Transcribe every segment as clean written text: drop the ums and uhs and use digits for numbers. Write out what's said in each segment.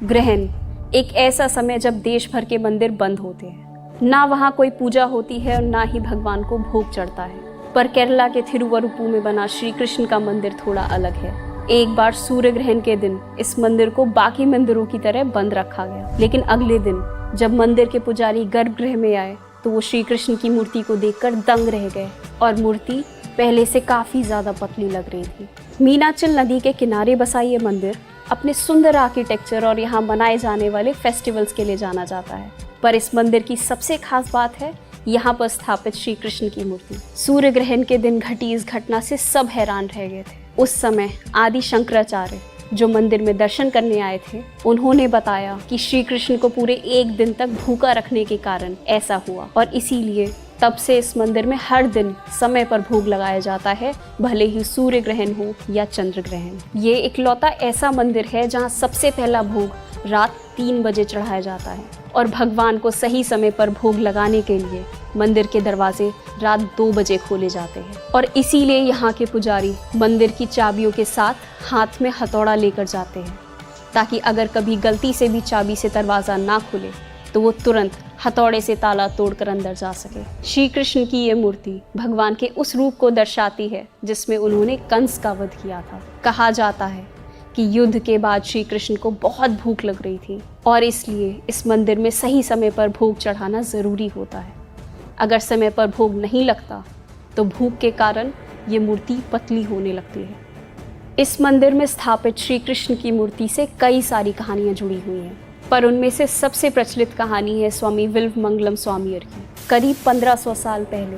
ग्रहण एक ऐसा समय जब देश भर के मंदिर बंद होते हैं। ना वहाँ कोई पूजा होती है और ना ही भगवान को भोग चढ़ता है। पर केरला के थिरुवरुपुर में बना श्री कृष्ण का मंदिर थोड़ा अलग है। एक बार सूर्य ग्रहण के दिन इस मंदिर को बाकी मंदिरों की तरह बंद रखा गया, लेकिन अगले दिन जब मंदिर के पुजारी गर्भगृह में आए तो वो श्री कृष्ण की मूर्ति को देखकर दंग रह गए और मूर्ति पहले से काफी ज्यादा पतली लग रही थी। मीनाचिल नदी के किनारे बसा ये मंदिर अपने सुंदर आर्किटेक्चर और यहाँ मनाए जाने वाले फेस्टिवल्स के लिए जाना जाता है। पर इस मंदिर की सबसे खास बात है यहाँ पर स्थापित श्री कृष्ण की मूर्ति। सूर्य ग्रहण के दिन घटी इस घटना से सब हैरान रह गए थे। उस समय आदि शंकराचार्य जो मंदिर में दर्शन करने आए थे, उन्होंने बताया कि श्री कृष्ण को पूरे एक दिन तक भूखा रखने के कारण ऐसा हुआ और इसीलिए तब से इस मंदिर में हर दिन समय पर भोग लगाया जाता है, भले ही सूर्य ग्रहण हो या चंद्र ग्रहण। ये इकलौता ऐसा मंदिर है जहाँ सबसे पहला भोग रात 3 बजे चढ़ाया जाता है और भगवान को सही समय पर भोग लगाने के लिए मंदिर के दरवाजे रात 2 बजे खोले जाते हैं और इसीलिए यहाँ के पुजारी मंदिर की चाबियों के साथ हाथ में हथौड़ा लेकर जाते हैं, ताकि अगर कभी गलती से भी चाबी से दरवाज़ा ना खुले तो वो तुरंत हथौड़े से ताला तोड़कर अंदर जा सके। श्री कृष्ण की ये मूर्ति भगवान के उस रूप को दर्शाती है जिसमें उन्होंने कंस का वध किया था। कहा जाता है कि युद्ध के बाद श्री कृष्ण को बहुत भूख लग रही थी और इसलिए इस मंदिर में सही समय पर भोग चढ़ाना ज़रूरी होता है। अगर समय पर भोग नहीं लगता तो भूख के कारण ये मूर्ति पतली होने लगती है। इस मंदिर में स्थापित श्री कृष्ण की मूर्ति से कई सारी कहानियाँ जुड़ी हुई हैं, पर उनमें से सबसे प्रचलित कहानी है स्वामी विल्वमंगलम स्वामियर की। करीब 1500 साल पहले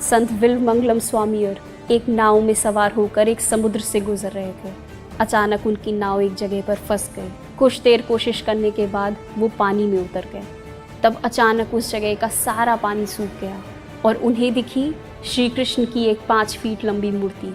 संत विल्वमंगलम स्वामियर एक नाव में सवार होकर एक समुद्र से गुजर रहे थे। अचानक उनकी नाव एक जगह पर फंस गई। कुछ देर कोशिश करने के बाद वो पानी में उतर गए। तब अचानक उस जगह का सारा पानी सूख गया और उन्हें दिखी श्री कृष्ण की एक 5 फीट लंबी मूर्ति।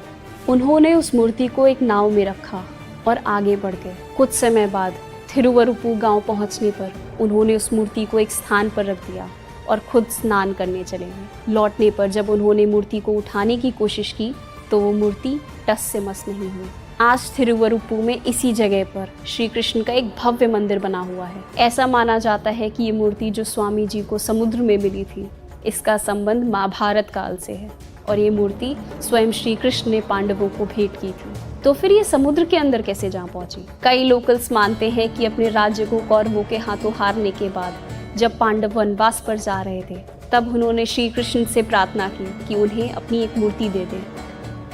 उन्होंने उस मूर्ति को एक नाव में रखा और आगे बढ़ गए। कुछ समय बाद थिरुवरुपुर गांव पहुंचने पर उन्होंने उस मूर्ति को एक स्थान पर रख दिया और खुद स्नान करने चले गए। लौटने पर जब उन्होंने मूर्ति को उठाने की कोशिश की तो वो मूर्ति टस से मस नहीं हुई। आज थिरुवरुपुर में इसी जगह पर श्री कृष्ण का एक भव्य मंदिर बना हुआ है। ऐसा माना जाता है कि ये मूर्ति जो स्वामी जी को समुद्र में मिली थी, इसका संबंध महाभारत काल से है और ये मूर्ति स्वयं श्री कृष्ण ने पांडवों को भेंट की थी। तो फिर ये समुद्र के अंदर कैसे जा पहुंची? कई लोकल्स मानते हैं कि अपने राज्य को कौरवों के हाथों हारने के बाद जब पांडव वनवास पर जा रहे थे, तब उन्होंने श्री कृष्ण से प्रार्थना की कि उन्हें अपनी एक मूर्ति दे दें,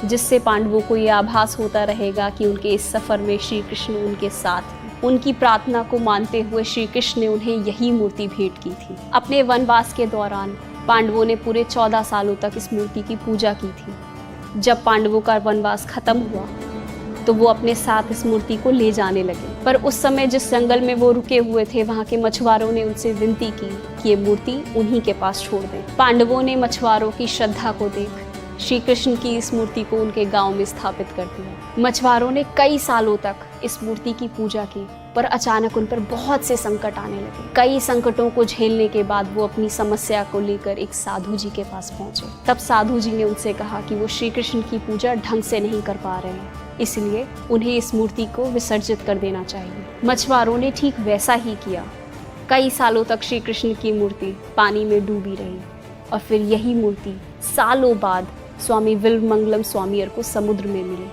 जिससे पांडवों को यह आभास होता रहेगा कि उनके इस सफ़र में श्री कृष्ण उनके साथ हैं। उनकी प्रार्थना को मानते हुए श्री कृष्ण ने उन्हें यही मूर्ति भेंट की थी। अपने वनवास के दौरान पांडवों ने पूरे 14 सालों तक इस मूर्ति की पूजा की थी। जब पांडवों का वनवास खत्म हुआ तो वो अपने साथ इस मूर्ति को ले जाने लगे, पर उस समय जिस जंगल में वो रुके हुए थे, वहाँ के मछुआरों ने उनसे विनती की कि ये मूर्ति उन्हीं के पास छोड़ दें। पांडवों ने मछुआरों की श्रद्धा को देख श्री कृष्ण की इस मूर्ति को उनके गांव में स्थापित कर दिया। मछुआरों ने कई सालों तक इस मूर्ति की पूजा की, पर अचानक उन पर बहुत से संकट आने लगे। कई संकटों को झेलने के बाद वो अपनी समस्या को लेकर एक साधु जी के पास पहुंचे। तब साधु जी ने उनसे कहा कि वो श्री कृष्ण की पूजा ढंग से नहीं कर पा रहे हैं, इसलिए उन्हें इस मूर्ति को विसर्जित कर देना चाहिए। मछुआरों ने ठीक वैसा ही किया। कई सालों तक श्री कृष्ण की मूर्ति पानी में डूबी रही और फिर यही मूर्ति सालों बाद स्वामी विल्वमंगलम स्वामियर को समुद्र में मिली।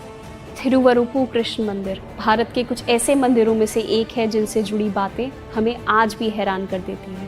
थिरुवरुपुर कृष्ण मंदिर भारत के कुछ ऐसे मंदिरों में से एक है जिनसे जुड़ी बातें हमें आज भी हैरान कर देती हैं।